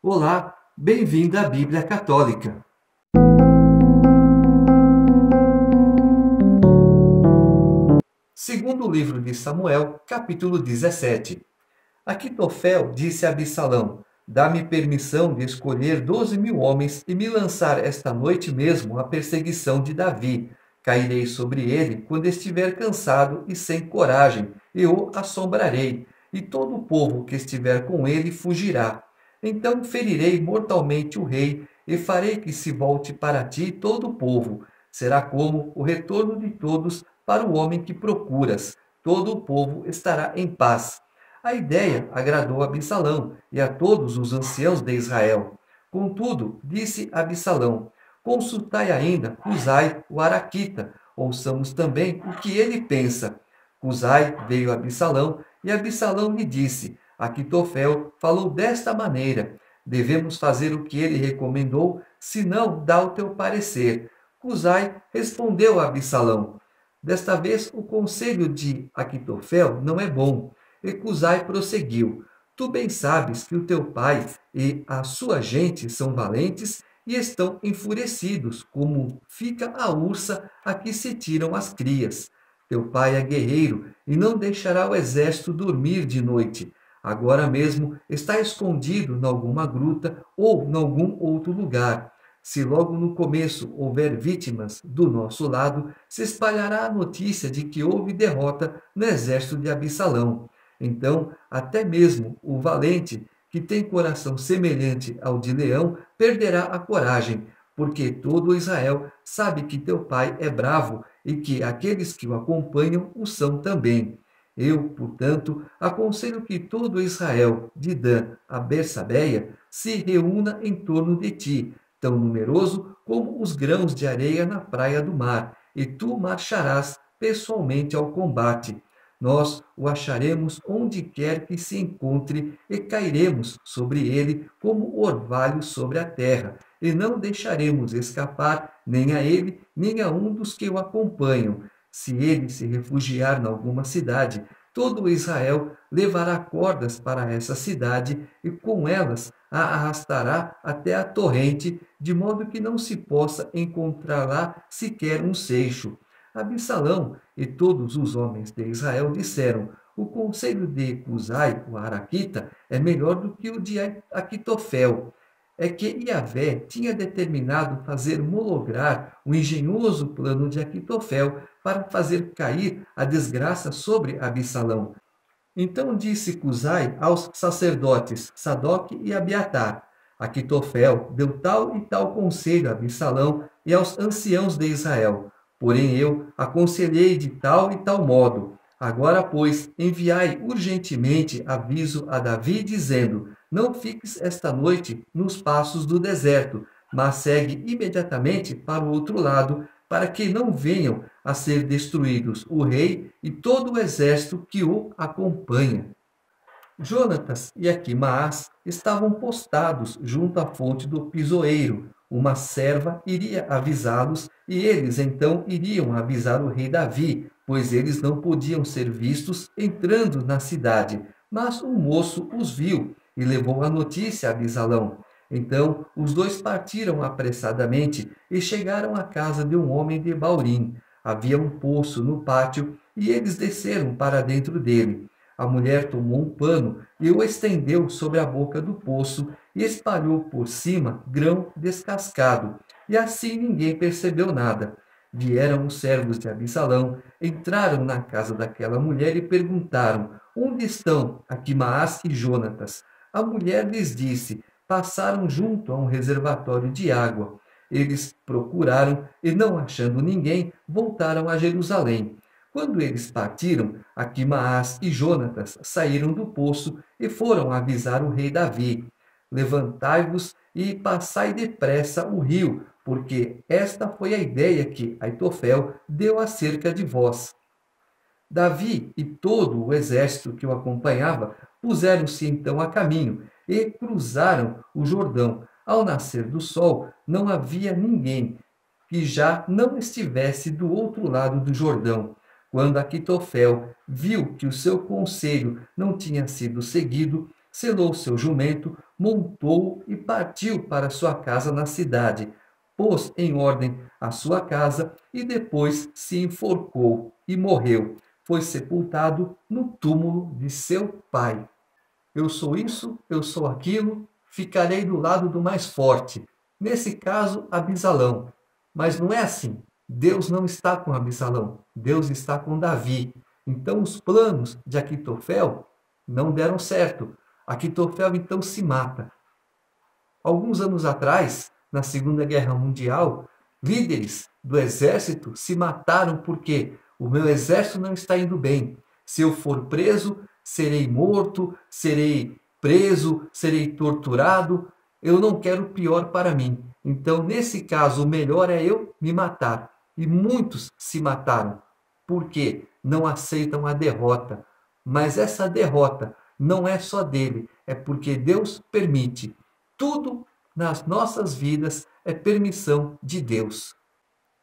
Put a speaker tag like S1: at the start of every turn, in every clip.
S1: Olá, bem-vindo à Bíblia Católica. Segundo o livro de Samuel, capítulo 17. Aquitofel disse a Absalão: Dá-me permissão de escolher 12.000 homens e me lançar esta noite mesmo à perseguição de Davi. Cairei sobre ele quando estiver cansado e sem coragem, e o assombrarei, e todo o povo que estiver com ele fugirá. Então ferirei mortalmente o rei, e farei que se volte para ti todo o povo. Será como o retorno de todos para o homem que procuras. Todo o povo estará em paz. A ideia agradou a Absalão e a todos os anciãos de Israel. Contudo, disse Absalão: Consultai ainda Cusai, o araquita, ouçamos também o que ele pensa. Cusai veio a Absalão e Absalão lhe disse: Aquitofel falou desta maneira: devemos fazer o que ele recomendou, senão dá o teu parecer. Cusai respondeu a Absalão: Desta vez o conselho de Aquitofel não é bom. E Cusai prosseguiu: Tu bem sabes que o teu pai e a sua gente são valentes e estão enfurecidos, como fica a ursa a que se tiram as crias. Teu pai é guerreiro e não deixará o exército dormir de noite. Agora mesmo está escondido em alguma gruta ou em algum outro lugar. Se logo no começo houver vítimas do nosso lado, se espalhará a notícia de que houve derrota no exército de Absalão. Então, até mesmo o valente, que tem coração semelhante ao de leão, perderá a coragem, porque todo Israel sabe que teu pai é bravo e que aqueles que o acompanham o são também. Eu, portanto, aconselho que todo Israel, de Dan a Bersabeia, se reúna em torno de ti, tão numeroso como os grãos de areia na praia do mar, e tu marcharás pessoalmente ao combate. Nós o acharemos onde quer que se encontre e cairemos sobre ele como orvalho sobre a terra, e não deixaremos escapar nem a ele, nem a um dos que o acompanham. Se ele se refugiar em alguma cidade, todo Israel levará cordas para essa cidade e com elas a arrastará até a torrente, de modo que não se possa encontrar lá sequer um seixo. Absalão e todos os homens de Israel disseram: O conselho de Cusai, o araquita, é melhor do que o de Aquitofel. É que Iavé tinha determinado fazer molograr o engenhoso plano de Aquitofel para fazer cair a desgraça sobre Absalão. Então disse Cusai aos sacerdotes Sadoque e Abiatar: Aquitofel deu tal e tal conselho a Absalão e aos anciãos de Israel. Porém eu aconselhei de tal e tal modo. Agora, pois, enviai urgentemente aviso a Davi, dizendo: Não fiques esta noite nos passos do deserto, mas segue imediatamente para o outro lado, para que não venham a ser destruídos o rei e todo o exército que o acompanha. Jonatas e Aquimaas estavam postados junto à fonte do pisoeiro. Uma serva iria avisá-los e eles então iriam avisar o rei Davi, pois eles não podiam ser vistos entrando na cidade. Mas o moço os viu e levou a notícia a Abisalão. Então os dois partiram apressadamente e chegaram à casa de um homem de Baurim. Havia um poço no pátio e eles desceram para dentro dele. A mulher tomou um pano e o estendeu sobre a boca do poço e espalhou por cima grão descascado. E assim ninguém percebeu nada. Vieram os servos de Absalão, entraram na casa daquela mulher e perguntaram: Onde estão Aquimaas e Jonatas? A mulher lhes disse: Passaram junto a um reservatório de água. Eles procuraram e, não achando ninguém, voltaram a Jerusalém. Quando eles partiram, Aquimaas e Jonatas saíram do poço e foram avisar o rei Davi: Levantai-vos e passai depressa o rio, porque esta foi a ideia que Aitofel deu acerca de vós. Davi e todo o exército que o acompanhava puseram-se então a caminho e cruzaram o Jordão. Ao nascer do sol, não havia ninguém que já não estivesse do outro lado do Jordão. Quando Aquitofel viu que o seu conselho não tinha sido seguido, selou seu jumento, montou e partiu para sua casa na cidade. Pôs em ordem a sua casa e depois se enforcou e morreu. Foi sepultado no túmulo de seu pai. Eu sou isso, eu sou aquilo, ficarei do lado do mais forte. Nesse caso, Abisalão. Mas não é assim. Deus não está com Abisalão, Deus está com Davi. Então os planos de Aquitofel não deram certo. Aquitofel então se mata. Alguns anos atrás, na Segunda Guerra Mundial, líderes do exército se mataram porque o meu exército não está indo bem. Se eu for preso, serei morto, serei preso, serei torturado. Eu não quero o pior para mim. Então, nesse caso, o melhor é eu me matar. E muitos se mataram porque não aceitam a derrota. Mas essa derrota não é só dele, é porque Deus permite. Tudo nas nossas vidas é permissão de Deus.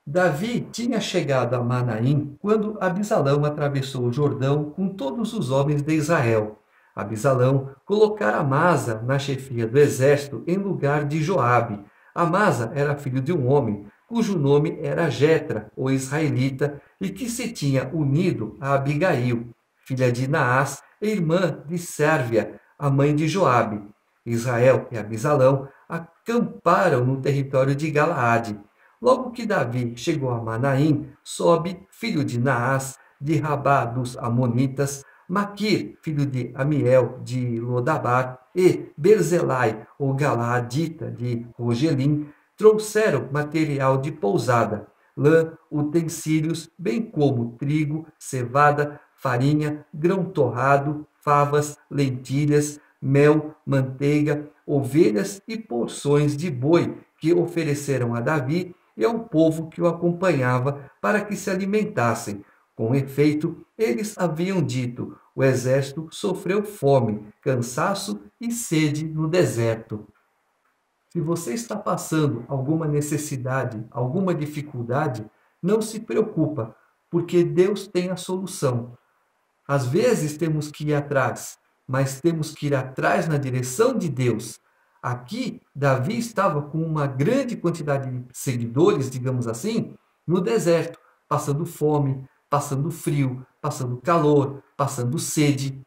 S1: Davi tinha chegado a Manaim quando Abisalão atravessou o Jordão com todos os homens de Israel. Abisalão colocara Amasa na chefia do exército em lugar de Joabe. Amasa era filho de um homem cujo nome era Jetra, o israelita, e que se tinha unido a Abigail, filha de Naás e irmã de Sérvia, a mãe de Joabe. Israel e Abisalão acamparam no território de Galaade. Logo que Davi chegou a Manaim, Sobe, filho de Naás, de Rabá dos Amonitas, Maquir, filho de Amiel, de Lodabar, e Berzelai, o Galaadita, de Rogelim, trouxeram material de pousada, lã, utensílios, bem como trigo, cevada, farinha, grão torrado, favas, lentilhas, mel, manteiga, ovelhas e porções de boi que ofereceram a Davi e ao povo que o acompanhava para que se alimentassem. Com efeito, eles haviam dito: o exército sofreu fome, cansaço e sede no deserto. Se você está passando alguma necessidade, alguma dificuldade, não se preocupa, porque Deus tem a solução. Às vezes temos que ir atrás, mas temos que ir atrás na direção de Deus. Aqui, Davi estava com uma grande quantidade de seguidores, digamos assim, no deserto, passando fome, passando frio, passando calor, passando sede.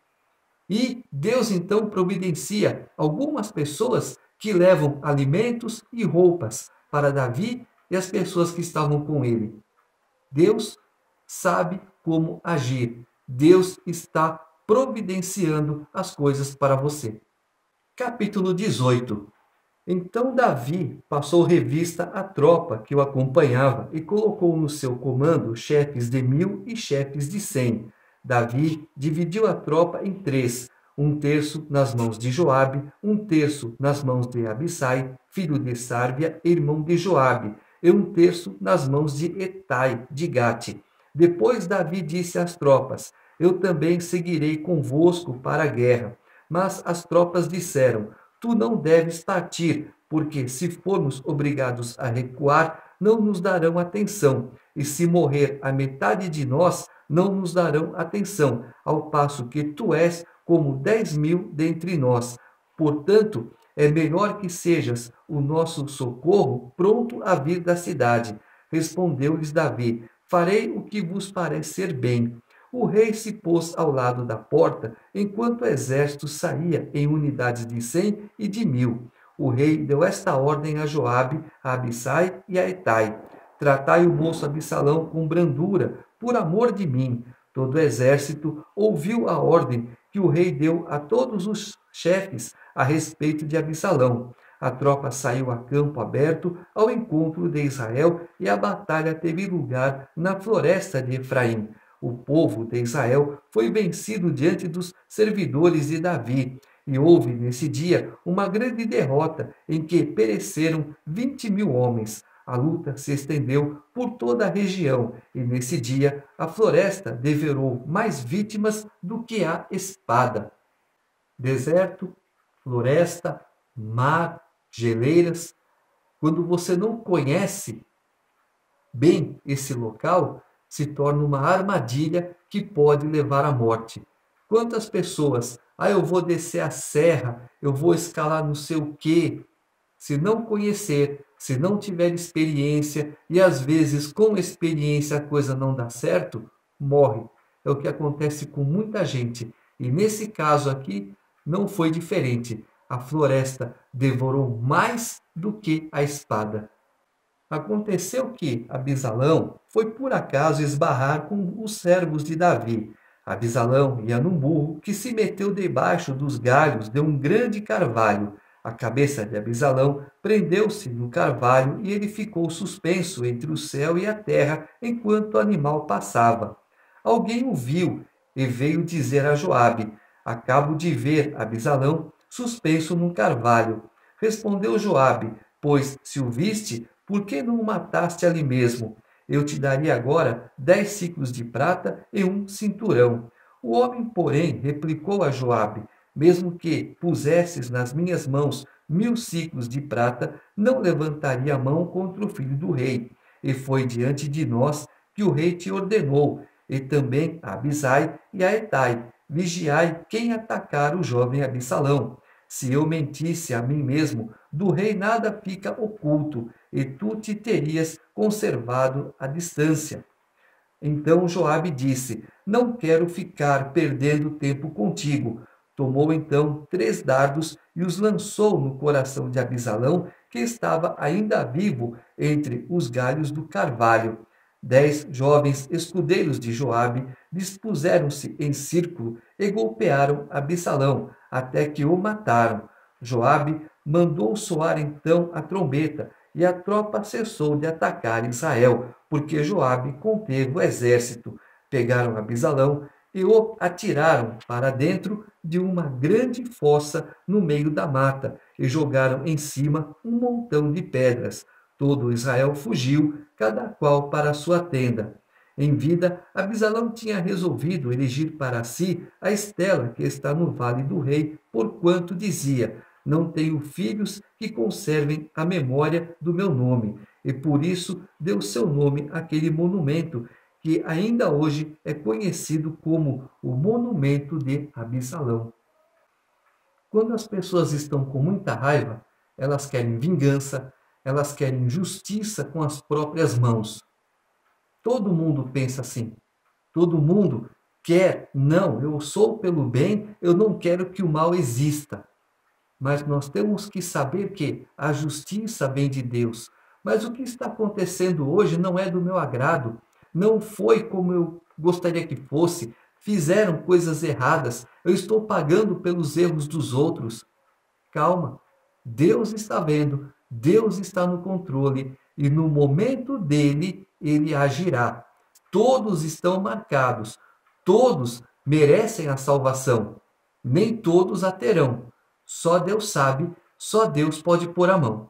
S1: E Deus então providencia algumas pessoas que levam alimentos e roupas para Davi e as pessoas que estavam com ele. Deus sabe como agir. Deus está providenciando as coisas para você. Capítulo 18. Então Davi passou revista à tropa que o acompanhava e colocou no seu comando chefes de 1000 e chefes de 100. Davi dividiu a tropa em três, um terço nas mãos de Joabe, um terço nas mãos de Abissai, filho de Sárvia, irmão de Joabe, e um terço nas mãos de Etai, de Gate. Depois Davi disse às tropas: eu também seguirei convosco para a guerra. Mas as tropas disseram: tu não deves partir, porque se formos obrigados a recuar, não nos darão atenção, e se morrer a metade de nós, não nos darão atenção, ao passo que tu és como 10.000 dentre nós. Portanto, é melhor que sejas o nosso socorro pronto a vir da cidade. Respondeu-lhes Davi: farei o que vos parecer bem. O rei se pôs ao lado da porta, enquanto o exército saía em unidades de 100 e de 1000. O rei deu esta ordem a Joabe, a Abissai e a Etai: tratai o moço Absalão com brandura, por amor de mim. Todo o exército ouviu a ordem que o rei deu a todos os chefes a respeito de Absalão. A tropa saiu a campo aberto ao encontro de Israel e a batalha teve lugar na floresta de Efraim. O povo de Israel foi vencido diante dos servidores de Davi. E houve nesse dia uma grande derrota em que pereceram 20.000 homens. A luta se estendeu por toda a região e nesse dia a floresta deverou mais vítimas do que a espada. Deserto, floresta, mar, geleiras. Quando você não conhece bem esse local, se torna uma armadilha que pode levar à morte. Quantas pessoas, eu vou descer a serra, eu vou escalar não sei o quê. Se não conhecer, se não tiver experiência, e às vezes com experiência a coisa não dá certo, morre. É o que acontece com muita gente. E nesse caso aqui, não foi diferente. A floresta devorou mais do que a espada. Aconteceu que Abisalão foi por acaso esbarrar com os servos de Davi. Abisalão ia num burro que se meteu debaixo dos galhos de um grande carvalho. A cabeça de Abisalão prendeu-se no carvalho e ele ficou suspenso entre o céu e a terra enquanto o animal passava. Alguém o viu e veio dizer a Joabe: Acabo de ver Abisalão suspenso num carvalho. Respondeu Joabe: Pois se o viste, por que não o mataste ali mesmo? Eu te daria agora 10 ciclos de prata e um cinturão. O homem, porém, replicou a Joabe: Mesmo que pusesses nas minhas mãos 1000 ciclos de prata, não levantaria a mão contra o filho do rei. E foi diante de nós que o rei te ordenou, e também a Abisai e a Etai: Vigiai quem atacar o jovem Absalão. Se eu mentisse a mim mesmo, do rei nada fica oculto, e tu te terias conservado à distância. Então Joabe disse: Não quero ficar perdendo tempo contigo. Tomou então 3 dardos e os lançou no coração de Abisalão, que estava ainda vivo entre os galhos do carvalho. 10 jovens escudeiros de Joabe dispuseram-se em círculo e golpearam Abisalão, até que o mataram. Joabe mandou soar então a trombeta, e a tropa cessou de atacar Israel, porque Joabe conteve o exército. Pegaram Abisalão e o atiraram para dentro de uma grande fossa no meio da mata e jogaram em cima um montão de pedras. Todo Israel fugiu, cada qual para a sua tenda. Em vida, Abisalão tinha resolvido erigir para si a estela que está no vale do rei, porquanto dizia: Não tenho filhos que conservem a memória do meu nome. E por isso deu seu nome àquele monumento, que ainda hoje é conhecido como o Monumento de Abisalão. Quando as pessoas estão com muita raiva, elas querem vingança, elas querem justiça com as próprias mãos. Todo mundo pensa assim. Todo mundo quer, não, eu sou pelo bem, eu não quero que o mal exista. Mas nós temos que saber que a justiça vem de Deus. Mas o que está acontecendo hoje não é do meu agrado. Não foi como eu gostaria que fosse. Fizeram coisas erradas. Eu estou pagando pelos erros dos outros. Calma. Deus está vendo. Deus está no controle. E no momento dele, ele agirá. Todos estão marcados. Todos merecem a salvação. Nem todos a terão. Só Deus sabe, só Deus pode pôr a mão.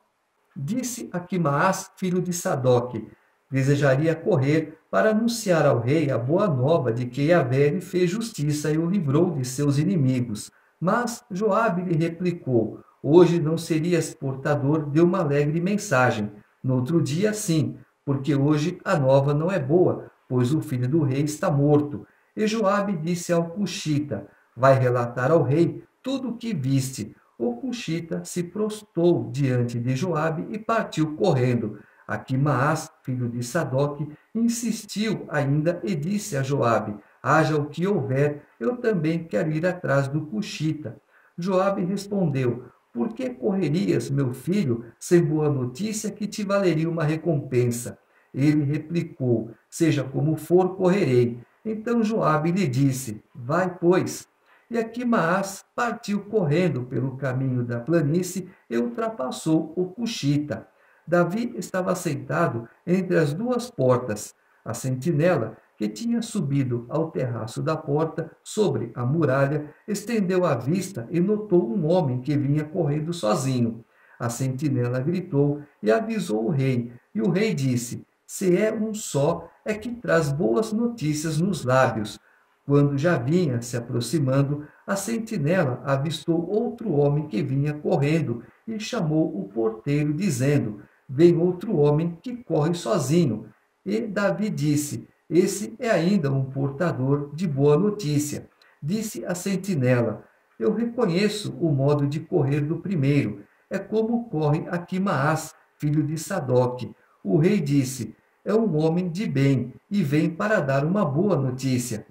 S1: Disse Aquimaás, filho de Sadoque: Desejaria correr para anunciar ao rei a boa nova de que Yahvé lhe fez justiça e o livrou de seus inimigos. Mas Joabe lhe replicou: Hoje não serias portador de uma alegre mensagem. No outro dia, sim, porque hoje a nova não é boa, pois o filho do rei está morto. E Joabe disse ao cuxita: Vai relatar ao rei tudo o que viste. O cuxita se prostrou diante de Joabe e partiu correndo. Aquimaás, filho de Sadoque, insistiu ainda e disse a Joabe: Haja o que houver, eu também quero ir atrás do cuxita. Joabe respondeu: Por que correrias, meu filho, sem boa notícia que te valeria uma recompensa? Ele replicou: Seja como for, correrei. Então Joabe lhe disse: Vai, pois. E Aquimaás partiu correndo pelo caminho da planície e ultrapassou o cuxita. Davi estava sentado entre as 2 portas. A sentinela, que tinha subido ao terraço da porta, sobre a muralha, estendeu a vista e notou um homem que vinha correndo sozinho. A sentinela gritou e avisou o rei, e o rei disse: Se é um só, é que traz boas notícias nos lábios. Quando já vinha se aproximando, a sentinela avistou outro homem que vinha correndo e chamou o porteiro, dizendo: Vem outro homem que corre sozinho. E Davi disse: Esse é ainda um portador de boa notícia. Disse a sentinela: eu reconheço o modo de correr do primeiro. É como corre Aquimaás, filho de Sadoque. O rei disse: é um homem de bem e vem para dar uma boa notícia.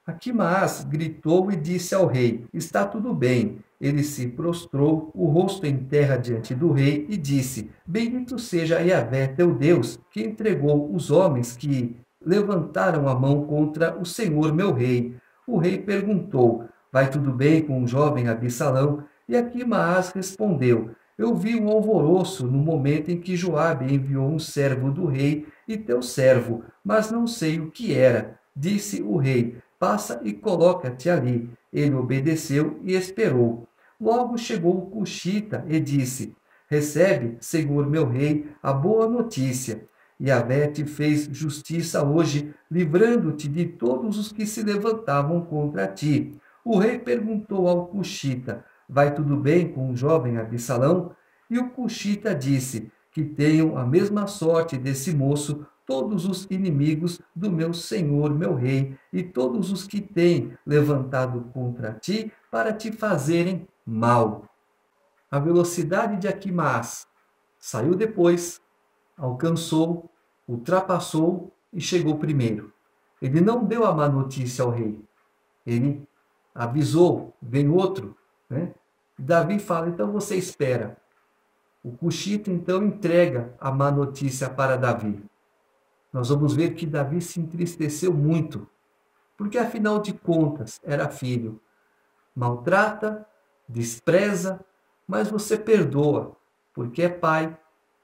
S1: Aquimaás gritou e disse ao rei: está tudo bem. Ele se prostrou, o rosto em terra diante do rei, e disse: bendito seja Yahvé, teu Deus, que entregou os homens que levantaram a mão contra o Senhor meu rei. O rei perguntou: vai tudo bem com o jovem Absalão? E Aquimaás respondeu: eu vi um alvoroço no momento em que Joabe enviou um servo do rei e teu servo, mas não sei o que era. Disse o rei: passa e coloca-te ali. Ele obedeceu e esperou. Logo chegou o cuxita e disse: recebe, senhor meu rei, a boa notícia. Yahvé te fez justiça hoje, livrando-te de todos os que se levantavam contra ti. O rei perguntou ao cuxita: vai tudo bem com o jovem Absalão? E o cuxita disse: que tenham a mesma sorte desse moço todos os inimigos do meu senhor, meu rei, e todos os que têm levantado contra ti para te fazerem mal. A velocidade de Aquimaás saiu depois, alcançou, ultrapassou e chegou primeiro. Ele não deu a má notícia ao rei. Ele avisou, vem outro, né? Davi fala: então você espera. O cuxita então entrega a má notícia para Davi. Nós vamos ver que Davi se entristeceu muito, porque afinal de contas era filho. Maltrata, despreza, mas você perdoa, porque é pai,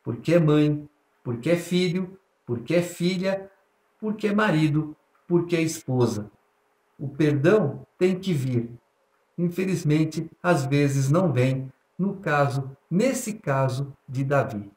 S1: porque é mãe, porque é filho, porque é filha, porque é marido, porque é esposa. O perdão tem que vir. Infelizmente, às vezes não vem, nesse caso de Davi.